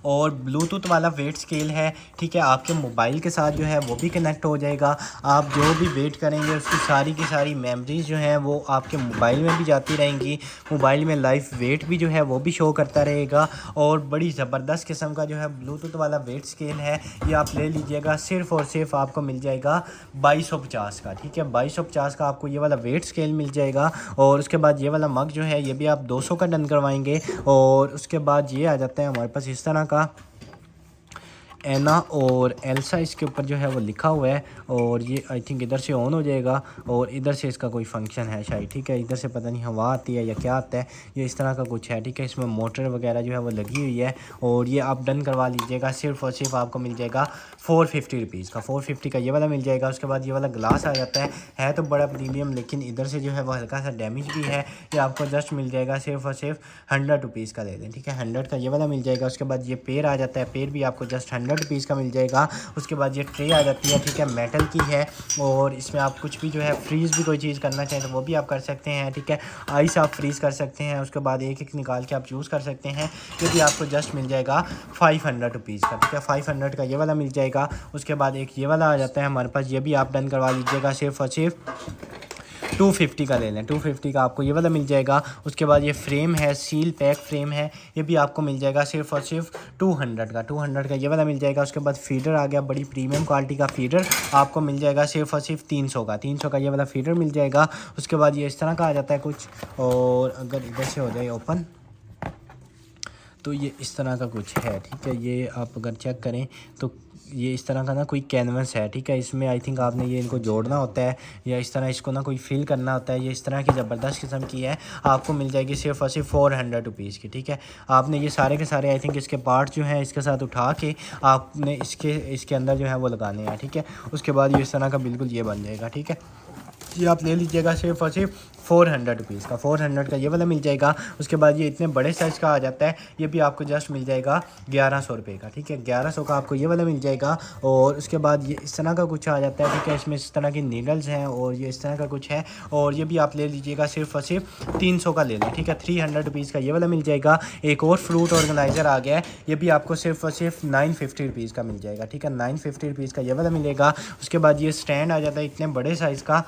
और ब्लूटूथ वाला वेट स्केल है, ठीक है। आपके मोबाइल के साथ जो है वो भी कनेक्ट हो जाएगा। आप जो भी वेट करेंगे उसकी सारी की सारी मेमोरीज जो हैं वो आपके मोबाइल में भी जाती रहेंगी। मोबाइल में लाइव वेट भी जो है वो भी शो करता रहेगा। और बड़ी ज़बरदस्त किस्म का जो है ब्लूटूथ वाला वेट स्केल है, ये आप ले लीजिएगा। सिर्फ़ और सिर्फ आपको मिल जाएगा 2250 का, ठीक है। 2250 का आपको ये वाला वेट स्केल मिल जाएगा। और उसके बाद ये वाला मग जो है ये भी आप 200 का डन करवाएंगे। और उसके बाद ये आ जाता है हमारे पास इस तरह का एना और एल्सा इसके ऊपर जो है वो लिखा हुआ है। और ये आई थिंक इधर से ऑन हो जाएगा और इधर से इसका कोई फंक्शन है शायद, ठीक है। इधर से पता नहीं हवा आती है या क्या आता है, ये इस तरह का कुछ है, ठीक है। इसमें मोटर वगैरह जो है वो लगी हुई है। और ये आप डन करवा लीजिएगा। सिर्फ़ और सिर्फ आपको मिल जाएगा 450 रुपीज़ का। 450 का ये वाला मिल जाएगा। उसके बाद ये वाला ग्लास आ जाता है तो बड़ा प्रीमियम, लेकिन इधर से जो है वो हल्का सा डैमेज भी है। ये आपको जस्ट मिल जाएगा सिर्फ और सिर्फ 100 रुपीज़ का ले लें, ठीक है। 100 का ये वाला मिल जाएगा। उसके बाद ये पेड़ आ जाता है, पेड़ भी आपको जस्ट 100 रुपीज़ का मिल जाएगा। उसके बाद ये ट्रे आ जाती है, ठीक है, मेटल की है। और इसमें आप कुछ भी जो है फ्रीज़ भी कोई चीज़ करना चाहें तो वो भी आप कर सकते हैं, ठीक है। आइस आप फ्रीज़ कर सकते हैं। उसके बाद एक एक निकाल के आप यूज़ कर सकते हैं। ये भी आपको जस्ट मिल जाएगा 500 रुपीज़ का, ठीक है। 500 का ये वाला मिल जाएगा। उसके बाद एक ये वाला आ जाता है हमारे पास, ये भी आप डन करवा लीजिएगा। सिर्फ और सिर्फ 250 का ले लें। 250 का आपको ये वाला मिल जाएगा। उसके बाद ये फ्रेम है, सील पैक फ्रेम है, ये भी आपको मिल जाएगा सिर्फ और सिर्फ 200 का। 200 का ये वाला मिल जाएगा। उसके बाद फीडर आ गया, बड़ी प्रीमियम क्वालिटी का फीडर आपको मिल जाएगा सिर्फ और सिर्फ 300 का। 300 का ये वाला फीडर मिल जाएगा। उसके बाद ये इस तरह का आ जाता है कुछ, और अगर इधर से हो जाए ओपन तो ये इस तरह का कुछ है, ठीक है। ये आप अगर चेक करें तो ये इस तरह का ना कोई कैनवस है, ठीक है। इसमें आई थिंक आपने ये इनको जोड़ना होता है या इस तरह इसको ना कोई फिल करना होता है। ये इस तरह की ज़बरदस्त किस्म की है, आपको मिल जाएगी सिर्फ और सिर्फ 400 रुपीज़ की, ठीक है। आपने ये सारे के सारे आई थिंक इसके पार्ट जो हैं इसके साथ उठा के आपने इसके अंदर जो है वो लगाने हैं, ठीक है। उसके बाद ये इस तरह का बिल्कुल ये बन जाएगा, ठीक है। ये आप ले लीजिएगा सिर्फ और सिर्फ 400 रुपीज़ का। 400 का ये वाला मिल जाएगा। उसके बाद ये इतने बड़े साइज़ का आ जाता है, ये भी आपको जस्ट मिल जाएगा 1100 रुपये का, ठीक है। 1100 का आपको ये वाला मिल जाएगा। और उसके बाद ये इस तरह का कुछ आ जाता है, ठीक है। इसमें इस तरह की नीडल्स हैं और ये इस तरह का कुछ है। और ये भी आप ले लीजिएगा सिर्फ और सिर्फ 300 का ले लें, ठीक है। 300 रुपीज़ का ये वाला मिल जाएगा। एक और फ्रूट ऑर्गेनाइज़र आ गया है, ये भी आपको सिर्फ और सिर्फ 950 रुपीज़ का मिल जाएगा, ठीक है। 950 रुपीज़ का ये वाला मिलेगा। उसके बाद ये स्टैंड आ जाता है इतने बड़े साइज़ का,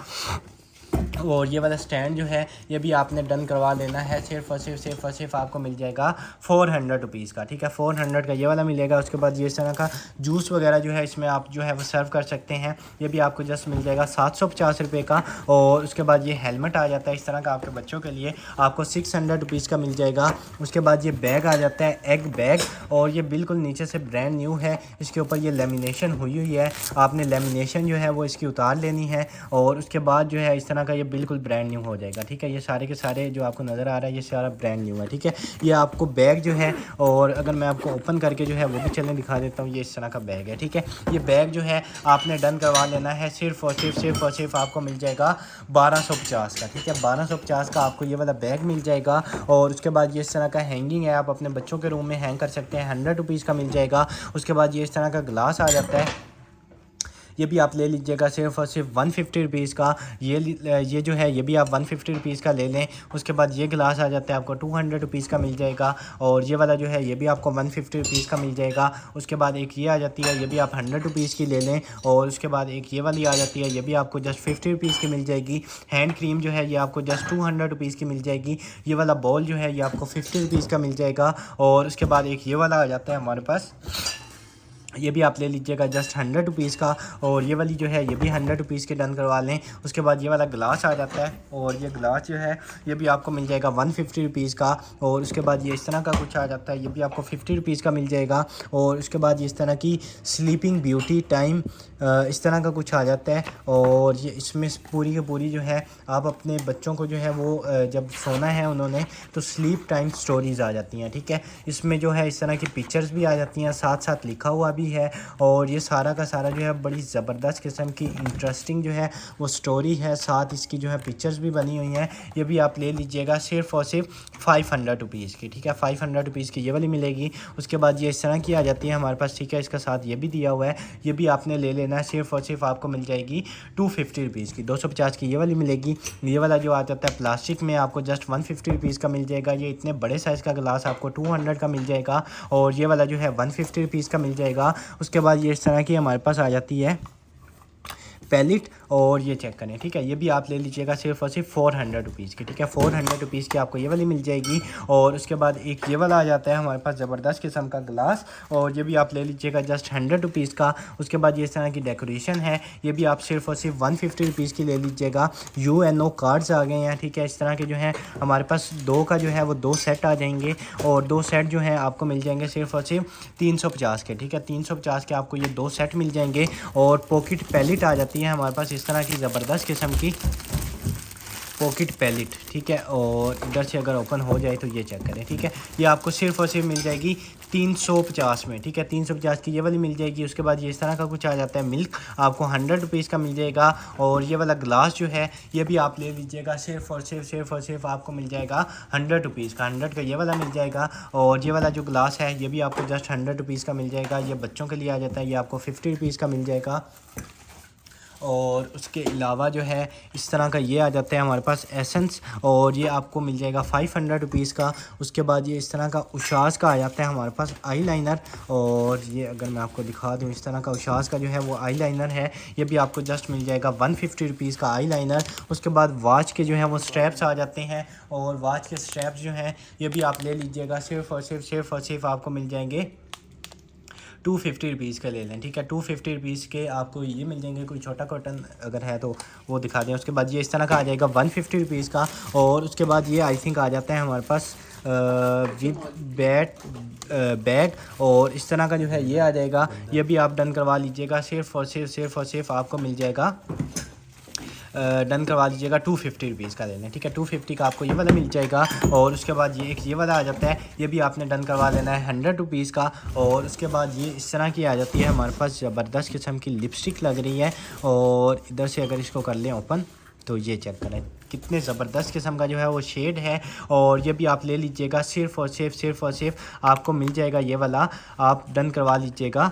और ये वाला स्टैंड जो है ये भी आपने डन करवा लेना है। सिर्फ और सिर्फ आपको मिल जाएगा 400 रुपीज़ का, ठीक है। 400 का ये वाला मिलेगा। उसके बाद ये इस तरह का जूस वगैरह जो है इसमें आप जो है वो सर्व कर सकते हैं, ये भी आपको जस्ट मिल जाएगा 750 रुपये का। और उसके बाद ये हेलमेट आ जाता है इस तरह का आपके बच्चों के लिए, आपको 600 रुपीज़ का मिल जाएगा। उसके बाद ये बैग आ जाता है, एग बैग, और ये बिल्कुल नीचे से ब्रांड न्यू है। इसके ऊपर ये लेमिनेशन हुई है, आपने लेमिनेशन जो है वो इसकी उतार लेनी है। और उसके बाद जो है इस तरह का ये बिल्कुल ब्रांड न्यू हो जाएगा, ठीक है। ये सारे के सारे जो आपको नज़र आ रहा है ये सारा ब्रांड न्यू है, ठीक है। ये आपको बैग जो है, और अगर मैं आपको ओपन करके जो है वो भी चलने दिखा देता हूँ, ये इस तरह का बैग है, ठीक है। ये बैग जो है आपने डन करवा लेना है। सिर्फ और सिर्फ आपको मिल जाएगा 1250 का, ठीक है। 1250 का आपको ये वाला बैग मिल जाएगा। और उसके बाद ये इस तरह का हैंगिंग है, आप अपने बच्चों के रूम में हैंग कर सकते हैं, 100 रुपीज़ का मिल जाएगा। उसके बाद ये इस तरह का ग्लास आ जाता है, ये भी आप ले लीजिएगा सिर्फ और सिर्फ 150 रुपीज़ का। ये जो है ये भी आप 150 रुपीज़ का ले लें। उसके बाद ये गिलास आ जाता है आपको 200 रुपीज़ का मिल जाएगा। और ये वाला जो है ये भी आपको 150 रुपीज़ का मिल जाएगा। उसके बाद एक ये आ जाती है, ये भी आप 100 रुपीज़ की ले लें। और उसके बाद एक ये वाली आ जाती है, ये भी आपको जस्ट 50 रुपीज़ की मिल जाएगी। हैंड क्रीम जो है ये आपको जस्ट 200 रुपीज़ की मिल जाएगी। ये वाला बॉल जो है ये आपको 50 रुपीज़ का मिल जाएगा। और उसके बाद एक ये वाला आ जाता है हमारे पास, ये भी आप ले लीजिएगा जस्ट 100 रुपीज़ का। और ये वाली जो है ये भी 100 रुपीज़ के डन करवा लें। उसके बाद ये वाला ग्लास आ जाता है, और ये ग्लास जो है ये भी आपको मिल जाएगा 150 रुपीज़ का। और उसके बाद ये इस तरह का कुछ आ जाता है, ये भी आपको 50 रुपीज़ का मिल जाएगा। और उसके बाद ये इस तरह की स्लीपिंग ब्यूटी टाइम इस तरह का कुछ आ जाता है। और ये इसमें पूरी की पूरी जो है आप अपने बच्चों को जो है वो जब सोना है उन्होंने तो स्लीप टाइम स्टोरीज़ आ जाती हैं, ठीक है। इसमें जो है इस तरह की पिक्चर्स भी आ जाती हैं, साथ साथ लिखा हुआ भी भी है और ये सारा का सारा जो है बड़ी ज़बरदस्त किस्म की इंटरेस्टिंग जो है वो स्टोरी है, साथ इसकी जो है पिक्चर्स भी बनी हुई हैं। ये भी आप ले लीजिएगा सिर्फ़ और सिर्फ 500 रुपीज़ की, ठीक है, 500 रुपीज़ की ये वाली मिलेगी। उसके बाद ये इस तरह की आ जाती है हमारे पास, ठीक है, इसका साथ ये भी दिया हुआ है, ये भी आपने ले लेना है। सिर्फ़ और सिर्फ आपको मिल जाएगी 250 रुपीज़ की, 250 की ये वाली मिलेगी। ये वाला जो आ जाता है प्लास्टिक में आपको जस्ट 150 रुपीज़ का मिल जाएगा। ये इतने बड़े साइज़ का गिलास आपको 200 का मिल जाएगा और ये वाला जो है 150 रुपीज़ का मिल जाएगा। उसके बाद ये इस तरह की हमारे पास आ जाती है पैलेट और ये चेक करें, ठीक है, ये भी आप ले लीजिएगा सिर्फ और सिर्फ 400 रुपीज़ की, ठीक है, 400 रुपीज़ की आपको ये वाली मिल जाएगी। और उसके बाद एक ये वाला आ जाता है हमारे पास ज़बरदस्त किस्म का गिलास और ये भी आप ले लीजिएगा जस्ट 100 रुपीज़ का। उसके बाद ये इस तरह की डेकोरेशन है, ये भी आप सिर्फ और सिर्फ 150 रुपीज़ की ले लीजिएगा। UNO कार्ड्स आ गए हैं, ठीक है, इस तरह के जो हैं हमारे पास दो का जो है वो 2 सेट आ जाएंगे और 2 सेट जो हैं आपको मिल जाएंगे सिर्फ और सिर्फ 350 के, ठीक है, 350 के आपको ये 2 सेट मिल जाएंगे। और पॉकेट पैलेट आ जाती है हमारे पास इस तरह की ज़बरदस्त किस्म की पॉकेट पैलेट, ठीक है, और इधर से अगर ओपन हो जाए तो ये चेक करें, ठीक है, ये आपको सिर्फ और सिर्फ मिल जाएगी 350 में, ठीक है, 350 की ये वाली मिल जाएगी। उसके बाद ये इस तरह का कुछ आ जाता है मिल्क, आपको 100 रुपीज़ का मिल जाएगा। और ये वाला ग्लास जो है ये भी आप ले लीजिएगा सिर्फ और सिर्फ आपको मिल जाएगा 100 रुपीज़ का, 100 का ये वाला मिल जाएगा। और ये वाला जो ग्लास है ये भी आपको जस्ट 100 रुपीज़ का मिल जाएगा। ये बच्चों के लिए आ जाता है, ये आपको 50 रुपीज़ का मिल जाएगा। और उसके अलावा जो है इस तरह का ये आ जाता है हमारे पास एसेंस और ये आपको मिल जाएगा 500 रुपीज़ का। उसके बाद ये इस तरह का उशास का आ जाता है हमारे पास आई लाइनर और ये अगर मैं आपको दिखा दूँ इस तरह का उशास का जो है वो आई लाइनर है, ये भी आपको जस्ट मिल जाएगा 150 रुपीज़ का आई लाइनर। उसके बाद वॉच के जो है वो स्ट्रैप्स आ जाते हैं और वॉच के स्ट्रैप्स जो हैं ये भी आप ले लीजिएगा सिर्फ और सिर्फ आपको मिल जाएंगे 250 रुपीज़ का ले लें, ठीक है, 250 रुपीज़ के आपको ये मिल जाएंगे। कोई छोटा कॉटन अगर है तो वो दिखा दें। उसके बाद ये इस तरह का आ जाएगा 150 रुपीज़ का। और उसके बाद ये आई थिंक आ जाता है हमारे पास विद बैग और इस तरह का जो है ये आ जाएगा, ये भी आप डन करवा लीजिएगा। सिर्फ और सिर्फ आपको मिल जाएगा डन करवा लीजिएगा 250 रुपीज़ का ले लें, ठीक है, 250 का आपको ये वाला मिल जाएगा। और उसके बाद ये एक ये वाला आ जाता है, ये भी आपने डन करवा लेना है 100 रुपीज़ का। और उसके बाद ये इस तरह की आ जाती है हमारे पास ज़बरदस्त किस्म की लिपस्टिक लग रही है। और इधर से अगर इसको कर लें ओपन तो ये चेक करें कितने ज़बरदस्त किस्म का जो है वो शेड है। और ये भी आप ले लीजिएगा सिर्फ और सिर्फ आपको मिल जाएगा ये वाला, आप डन करवा लीजिएगा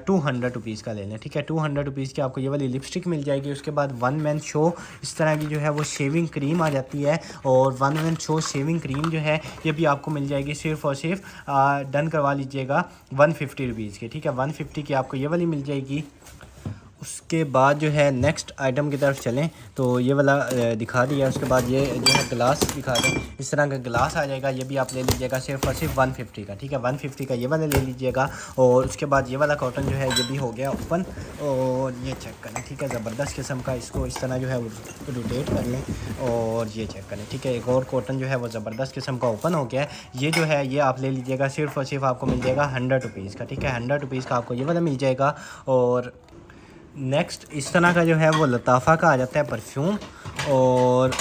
200 रुपीज़ का ले लें, ठीक है, 200 रुपीज़ की आपको ये वाली लिपस्टिक मिल जाएगी। उसके बाद 1 मैन शो इस तरह की जो है वो शेविंग क्रीम आ जाती है और 1 मैन शो शेविंग क्रीम जो है ये भी आपको मिल जाएगी सिर्फ और सिर्फ डन करवा लीजिएगा 150 रुपीज़ की, ठीक है, 150 की आपको ये वाली मिल जाएगी। उसके बाद जो है नेक्स्ट आइटम की तरफ चलें तो ये वाला दिखा दिया। उसके बाद ये जो है गिलास दिखा दें, इस तरह का गिलास आ जाएगा, ये भी आप ले लीजिएगा सिर्फ और सिर्फ 150 का, ठीक है, 150 का ये वाला ले लीजिएगा। और उसके बाद ये वाला कॉटन जो है ये भी हो गया ओपन और ये चेक करें, ठीक है, ज़बरदस्त किस्म का, इसको इस तरह जो है रोटेट कर लें और ये चेक करें, ठीक है, एक और कॉटन जो है वो ज़बरदस्त किस्म का ओपन हो गया है। ये जो है ये आप ले लीजिएगा सिर्फ और सिर्फ आपको मिल जाएगा 100 रुपीज़ का, ठीक है, 100 रुपीज़ का आपको ये वाला मिल जाएगा। और नेक्स्ट इस तरह का जो है वो लताफ़ा का आ जाता है परफ्यूम और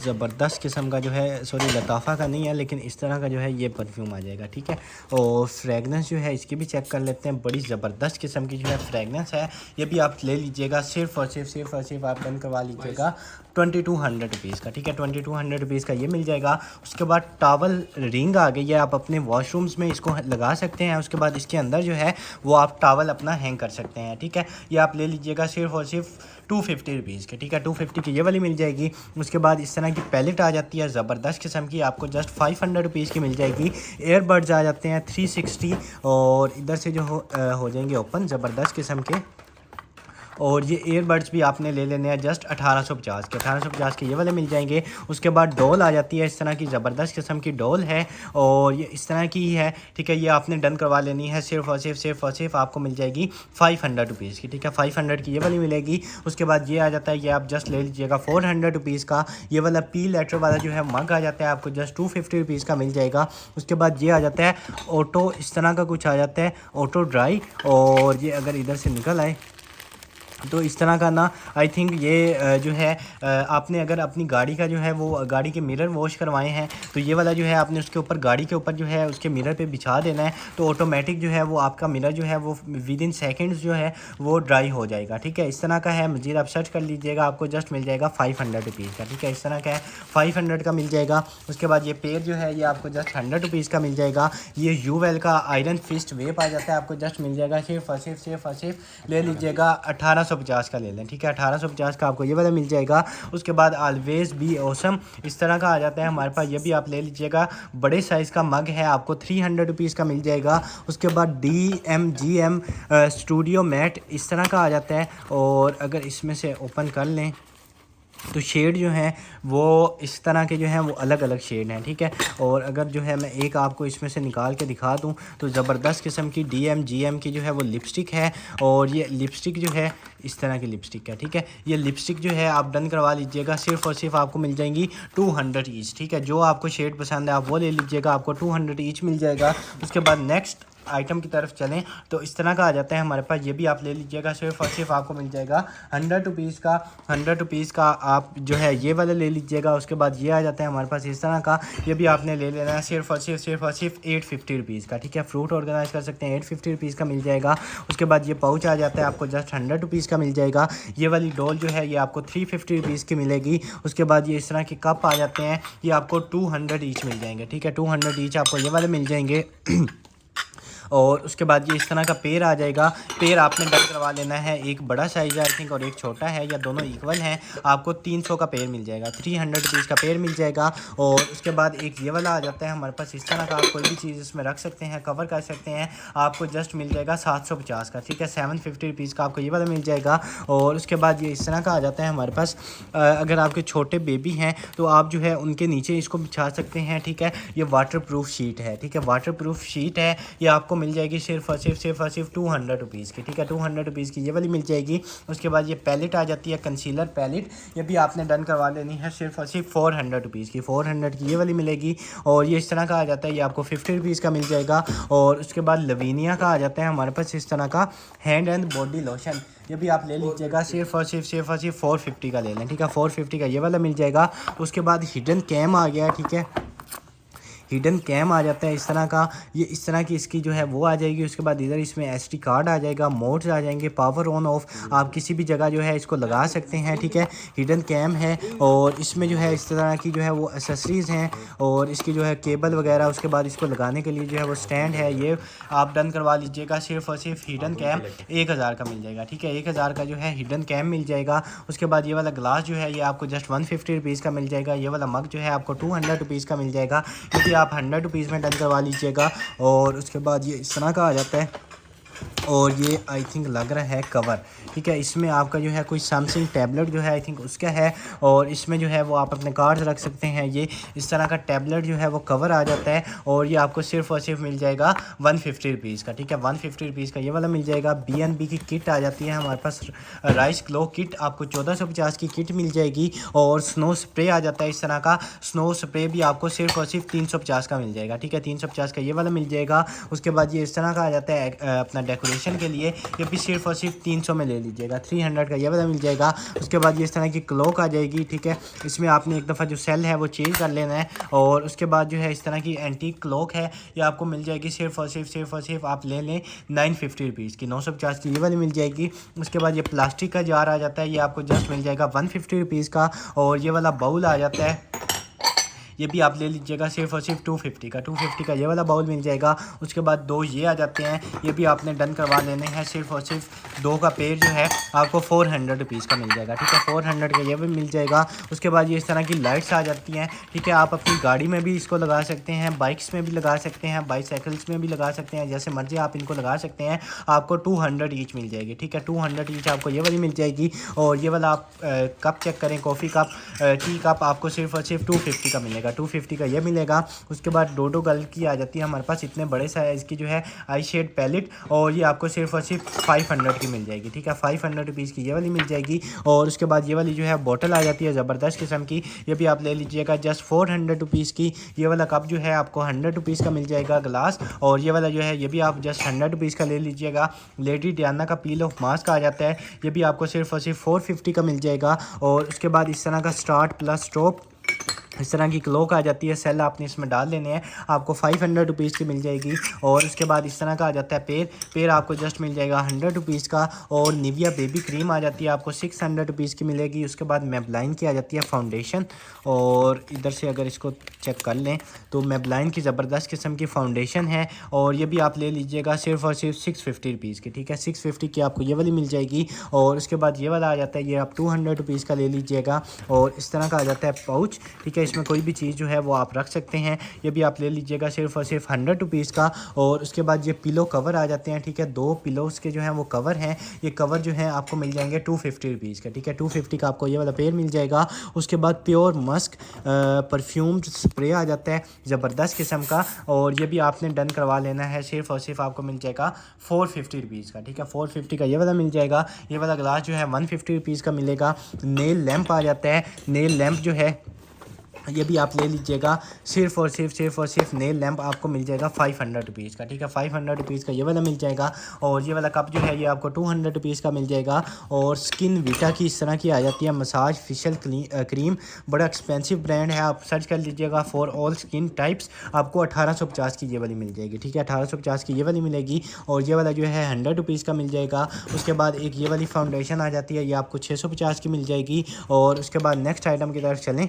ज़बरदस्त किस्म का जो है, सॉरी लताफ़ा का नहीं है लेकिन इस तरह का जो है ये परफ्यूम आ जाएगा, ठीक है। और फ्रेगनेंस जो है इसकी भी चेक कर लेते हैं, बड़ी ज़बरदस्त किस्म की जो है फ्रेगनेंस है, ये भी आप ले लीजिएगा सिर्फ और सिर्फ आप डन करवा लीजिएगा 2200 रुपीज़ का, ठीक है, 2200 रुपीज़ का ये मिल जाएगा। उसके बाद टॉवल रिंग आ गई है, आप अपने वॉशरूम्स में इसको लगा सकते हैं। उसके बाद इसके अंदर जो है वो आप टॉवल अपना हैंग कर सकते हैं, ठीक है, ये आप ले लीजिएगा सिर्फ और सिर्फ 250 रुपीज़ की, ठीक है, 250 की ये वाली मिल जाएगी। उसके बाद इस तरह की पैलेट आ जाती है ज़बरदस्त किस्म की, आपको जस्ट 500 रुपीज़ की मिल जाएगी। एयरबड्स आ जाते हैं 360 और इधर से जो हो जाएंगे ओपन ज़बरदस्त किस्म के। और ये ईयरबड्स भी आपने ले लेने हैं जस्ट 1850 के ये वाले मिल जाएंगे। उसके बाद डोल आ जाती है, इस तरह की ज़बरदस्त किस्म की डोल है और ये इस तरह की ही है, ठीक है, ये आपने डन करवा लेनी है सिर्फ और सिर्फ आपको मिल जाएगी 500 रुपीज़ की, ठीक है, 500 की ये वाली मिलेगी। उसके बाद ये आ जाता है, ये आप जस्ट ले लीजिएगा 400 रुपीज़ का। ये वाला पी लेटर वाला जो है मग आ जाता है, आपको जस्ट 250 रुपीज़ का मिल जाएगा। उसके बाद ये आ जाता है ऑटो, इस तरह का कुछ आ जाता है ऑटो ड्राई, और ये अगर इधर से निकल आए तो इस तरह का ना आई थिंक ये जो है आपने अगर अपनी गाड़ी का जो है वो गाड़ी के मिरर वॉश करवाए हैं तो ये वाला जो है आपने उसके ऊपर गाड़ी के ऊपर जो है उसके मिरर पे बिछा देना है, तो ऑटोमेटिक जो है वो आपका मिरर जो है वो विद इन सेकेंड्स जो है वो ड्राई हो जाएगा। ठीक है, इस तरह का है। मज़ीद आप सर्च कर लीजिएगा, आपको जस्ट मिल जाएगा 500 रुपीज़ का। ठीक है, इस तरह का है, 500 का मिल जाएगा। उसके बाद ये पेयर जो है ये आपको जस्ट 100 रुपीज़ का मिल जाएगा। ये यूवेल का आयरन फिस्ट वेप आ जाता है, आपको जस्ट मिल जाएगा सिर्फ ले लीजिएगा 1850 का ले लें। ठीक है, 1850 का आपको ये वाला मिल जाएगा। उसके बाद ऑलवेज बी ऑसम इस तरह का आ जाता है हमारे पास, ये भी आप ले लीजिएगा। बड़े साइज़ का मग है, आपको 300 रुपीज़ का मिल जाएगा। उसके बाद DMGM स्टूडियो मैट इस तरह का आ जाता है। और अगर इसमें से ओपन कर लें तो शेड जो हैं वो इस तरह के जो हैं वो अलग अलग शेड हैं। ठीक है, और अगर जो है मैं एक आपको इसमें से निकाल के दिखा दूं तो ज़बरदस्त किस्म की DMGM की जो है वो लिपस्टिक है। और ये लिपस्टिक जो है इस तरह की लिपस्टिक है। ठीक है, ये लिपस्टिक जो है आप डन करवा लीजिएगा, सिर्फ और सिर्फ आपको मिल जाएंगी 200 ईच। ठीक है, जो आपको शेड पसंद है आप वो ले लीजिएगा, आपको 200 ईच मिल जाएगा। उसके बाद नेक्स्ट आइटम की तरफ चलें तो इस तरह का आ जाता है हमारे पास, ये भी आप ले लीजिएगा, सिर्फ और सिर्फ आपको मिल जाएगा 100 रुपीज़ का। 100 रुपीज़ का आप जो है ये वाला ले लीजिएगा। उसके बाद ये आ जाता है हमारे पास इस तरह का, ये भी आपने ले लेना है सिर्फ और सिर्फ 850 रुपीज़ का। ठीक है, फ्रूट ऑर्गेनाइज कर सकते हैं, 850 रुपीज़ का मिल जाएगा। उसके बाद ये पाउच आ जाता है आपको जस्ट 100 रुपीज़ का मिल जाएगा। ये वाली डॉल जो है ये आपको 350 रुपीज़ की मिलेगी। उसके बाद ये इस तरह के कप आ जाते हैं, ये आपको 200 ईच मिल जाएंगे। ठीक है, 200 ईच आपको ये वाले मिल जाएंगे। और उसके बाद ये इस तरह का पेड़ आ जाएगा। पेड़ आपने डन करवा लेना है, एक बड़ा साइज़ है आई थिंक और एक छोटा है, या दोनों इक्वल हैं। आपको 300 का पेड़ मिल जाएगा, 300 रुपीज़ का पेड़ मिल जाएगा। और उसके बाद एक ये वाला आ जाता है हमारे पास, इस तरह का आप कोई भी चीज़ इसमें रख सकते हैं, कवर कर सकते हैं। आपको जस्ट मिल जाएगा 750 का। ठीक है, 750 रुपीज़ का आपको ये वाला मिल जाएगा। और उसके बाद ये इस तरह का आ जाता है हमारे पास, अगर आपके छोटे बेबी हैं तो आप जो है उनके नीचे इसको बिछा सकते हैं। ठीक है, ये वाटर प्रूफ शीट है। ठीक है, वाटर प्रूफ शीट है, ये आपको मिल जाएगी सिर्फ और सिर्फ 200 रुपीज़ की। ठीक है, 200 रुपीज़ की ये वाली मिल जाएगी। उसके बाद ये पैलेट आ जाती है, कंसीलर पैलेट, ये भी आपने डन करवा लेनी है, सिर्फ और सिर्फ 400 रुपीज़ की। 400 की ये वाली मिलेगी। और ये इस तरह का आ जाता है, ये आपको 50 रुपीज़ का मिल जाएगा। और उसके बाद लवीनिया का आ जाता है हमारे पास इस तरह का हैंड एंड बॉडी लोशन, ये भी आप ले लीजिएगा, सिर्फ और सिर्फ 450 का ले लें। ठीक है, 450 का ये वाला मिल जाएगा। उसके बाद हिडन कैम आ गया है। ठीक है, हिडन कैम आ जाता है इस तरह का, ये इस तरह की इसकी जो है वो आ जाएगी। उसके बाद इधर इसमें SD कार्ड आ जाएगा, मोड्स आ जाएंगे, पावर ऑन ऑफ, आप किसी भी जगह जो है इसको लगा सकते हैं। ठीक है, हिडन कैम है। और इसमें जो है इस तरह की जो है वो एसेसरीज़ हैं, और इसकी जो है केबल वगैरह, उसके बाद इसको लगाने के लिए जो है वो स्टैंड है, ये आप डन करवा लीजिएगा। सिर्फ और सिर्फ हिडन कैम 1000 का मिल जाएगा। ठीक है, 1000 का जो है हिडन कैम मिल जाएगा। उसके बाद ये वाला ग्लास जो है ये आपको जस्ट 150 रुपीज़ का मिल जाएगा। ये वाला मग जो है आपको 200 रुपीज़ का मिल जाएगा, क्योंकि आप 100 रुपीज़ में डन करवा लीजिएगा। और उसके बाद ये इस तरह का आ जाता है, और ये आई थिंक लग रहा है कवर। ठीक है, इसमें आपका जो है कोई सैमसंग टैबलेट जो है आई थिंक उसका है, और इसमें जो है वो आप अपने कार्ड्स रख सकते हैं। ये इस तरह का टैबलेट जो है वो कवर आ जाता है, और ये आपको सिर्फ और सिर्फ मिल जाएगा 150 रुपीज़ का। ठीक है, 150 रुपीज़ का ये वाला मिल जाएगा। BNB की किट आ जाती है हमारे पास, राइस ग्लो किट, आपको 1450 की किट मिल जाएगी। और स्नो स्प्रे आ जाता है इस तरह का, स्नो स्प्रे भी आपको सिर्फ और सिर्फ 350 का मिल जाएगा। ठीक है, 350 का ये वाला मिल जाएगा। उसके बाद ये इस तरह का आ जाता है अपना डेकोरेशन के लिए, ये भी सिर्फ और सिर्फ 300 में ले लीजिएगा, 300 का ये वाला मिल जाएगा। उसके बाद ये इस तरह की क्लॉक आ जाएगी। ठीक है, इसमें आपने एक दफ़ा जो सेल है वो चेंज कर लेना है। और उसके बाद जो है इस तरह की एंटीक क्लॉक है, ये आपको मिल जाएगी सिर्फ और सिर्फ आप ले लें 950 रुपीज़ की, 950 की ये वाली मिल जाएगी। उसके बाद ये प्लास्टिक का जार आ जाता है, ये आपको जस्ट मिल जाएगा 150 रुपीज़ का। और ये वाला बाउल आ जाता है, ये भी आप ले लीजिएगा, सिर्फ और सिर्फ 250 का, 250 का ये वाला बाउल मिल जाएगा। उसके बाद दो ये आ जाते हैं, ये भी आपने डन करवा लेने हैं, सिर्फ और सिर्फ दो का पेड़ जो है आपको 400 रुपीज़ का मिल जाएगा। ठीक है, 400 का ये भी मिल जाएगा। उसके बाद ये इस तरह की लाइट्स आ जाती हैं। ठीक है, आप अपनी गाड़ी में भी इसको लगा सकते हैं, बाइक्स में भी लगा सकते हैं, बाईसाइकिल्स में भी लगा सकते हैं, जैसे मर्जी आप इनको लगा सकते हैं। आपको 200 ईच मिल जाएगी। ठीक है, 200 ईच आपको ये वाली मिल जाएगी। और ये वाला आप कप चेक करें, कॉफ़ी कप, टी कप, आपको सिर्फ और सिर्फ 250 का मिलेगा, 250 का ये मिलेगा। उसके बाद डोडो गर्ल की आ जाती है हमारे पास, इतने बड़े साइज़ की जो है आई शेड पैलेट, और ये आपको सिर्फ और सिर्फ 500 की मिल जाएगी, ठीक है। 500 रुपीज़ की ये वाली मिल जाएगी। और उसके बाद ये वाली जो है बोतल आ जाती है ज़बरदस्त किस्म की, ये भी आप ले लीजिएगा जस्ट 400 रुपीज़ की। ये वाला कप जो है आपको 100 रुपीज़ का मिल जाएगा ग्लास। और ये वाला जो है ये भी आप जस्ट 100 रुपीज़ का ले लीजिएगा। लेडी डियाना का पील ऑफ मास्क आ जाता है, ये भी आपको सिर्फ और सिर्फ 450 का मिल जाएगा। और उसके बाद इस तरह का स्टार्ट प्लस स्टॉप इस तरह की क्लॉक आ जाती है, सेल आपने इसमें डाल लेने हैं, आपको 500 रुपीज़ की मिल जाएगी। और उसके बाद इस तरह का आ जाता है पेड़ आपको जस्ट मिल जाएगा 100 रुपीज़ का। और निविया बेबी क्रीम आ जाती है आपको 600 रुपीज़ की मिलेगी। उसके बाद मेबलाइन की आ जाती है फाउंडेशन, और इधर से अगर इसको चेक कर लें तो मेबलाइन की ज़बरदस्त किस्म की फाउंडेशन है, और ये भी आप ले लीजिएगा सिर्फ और सिर्फ 650 रुपीज़ की, ठीक है। 650 की आपको ये वाली मिल जाएगी। और उसके बाद ये वाला आ जाता है, ये आप 200 रुपीज़ का ले लीजिएगा। और इस तरह का आ जाता है पाउच, ठीक है, इसमें कोई भी चीज़ जो है वो आप रख सकते हैं, ये भी आप ले लीजिएगा सिर्फ और सिर्फ 100 रुपीज़ का। और उसके बाद ये पिलो कवर आ जाते हैं, ठीक है, 2 पिलोज़ के जो हैं वो कवर हैं, ये कवर जो है आपको मिल जाएंगे 250 रुपीज़ का, ठीक है। 250 का आपको ये वाला पेयर मिल जाएगा। उसके बाद प्योर मस्क परफ्यूम स्प्रे आ जाता है ज़बरदस्त किस्म का, और ये भी आपने डन करवा लेना है, सिर्फ और सिर्फ आपको मिल जाएगा 450 रुपीज़ का, ठीक है। 450 का ये वाला मिल जाएगा। ये वाला ग्लास जो है 150 रुपीज़ का मिलेगा। नेल लैंप आ जाता है, नेल लैंप जो है ये भी आप ले लीजिएगा सिर्फ और सिर्फ नेल लैंप आपको मिल जाएगा 500 रुपीज़ का, ठीक है। 500 रुपीज़ का ये वाला मिल जाएगा। और ये वाला कप जो है ये आपको 200 रुपीज़ का मिल जाएगा। और स्किन वीटा की इस तरह की आ जाती है मसाज फेशियल क्रीम, बड़ा एक्सपेंसिव ब्रांड है, आप सर्च कर लीजिएगा फॉर ऑल स्किन टाइप्स, आपको 1850 की ये वाली मिल जाएगी, ठीक है। 1850 की ये वाली मिलेगी। और ये वाला जो है 100 रुपीज़ का मिल जाएगा। उसके बाद एक ये वाली फाउंडेशन आ जाती है, ये आपको 650 की मिल जाएगी। और उसके बाद नेक्स्ट आइटम की तरफ चलें,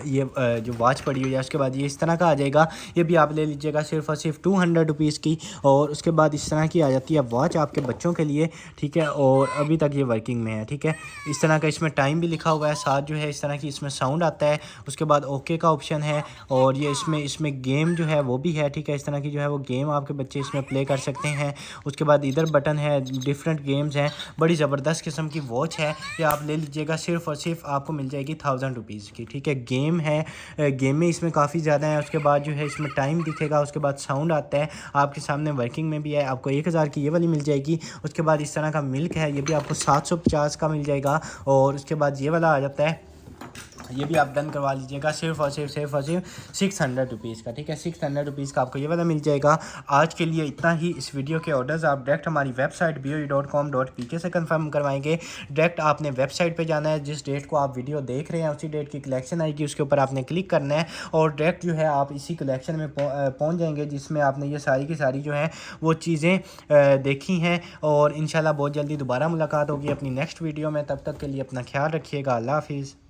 ये जो वॉच पड़ी हुई है, उसके बाद ये इस तरह का आ जाएगा, ये भी आप ले लीजिएगा सिर्फ और सिर्फ 200 रुपीज़ की। और उसके बाद इस तरह की आ जाती है वॉच आपके बच्चों के लिए, ठीक है, और अभी तक ये वर्किंग में है, ठीक है। इस तरह का इसमें टाइम भी लिखा हुआ है, साथ जो है इस तरह की इसमें साउंड आता है। उसके बाद ओके का ऑप्शन है, और ये इसमें गेम जो है वो भी है, ठीक है। इस तरह की जो है वो गेम आपके बच्चे इसमें प्ले कर सकते हैं। उसके बाद इधर बटन है, डिफरेंट गेम्स हैं, बड़ी ज़बरदस्त किस्म की वॉच है, ये आप ले लीजिएगा सिर्फ और सिर्फ आपको मिल जाएगी 1000 रुपीज़ की, ठीक है। गेम है, गेम में इसमें काफ़ी ज़्यादा है। उसके बाद जो है इसमें टाइम दिखेगा, उसके बाद साउंड आता है आपके सामने, वर्किंग में भी है, आपको 1000 की ये वाली मिल जाएगी। उसके बाद इस तरह का मिल्क है, ये भी आपको 750 का मिल जाएगा। और उसके बाद ये वाला आ जाता है, ये भी आप डन करवा लीजिएगा सिर्फ और सिर्फ 600 रुपीज़ का, ठीक है। 600 रुपीज़ का आपको ये वाला मिल जाएगा। आज के लिए इतना ही। इस वीडियो के ऑर्डर्स आप डायरेक्ट हमारी वेबसाइट boe.com.pk से कंफर्म करवाएंगे। डायरेक्ट आपने वेबसाइट पे जाना है, जिस डेट को आप वीडियो देख रहे हैं उसी डेट की कलेक्शन आएगी, उसके ऊपर आपने क्लिक करना है, और डायरेक्ट जो है आप इसी कलेक्शन में पहुँच जाएंगे, जिसमें आपने ये सारी की सारी जो हैं वो चीज़ें देखी हैं। और इंशाल्लाह बहुत जल्दी दोबारा मुलाकात होगी अपनी नेक्स्ट वीडियो में। तब तक के लिए अपना ख्याल रखिएगा। अल्लाह हाफिज़।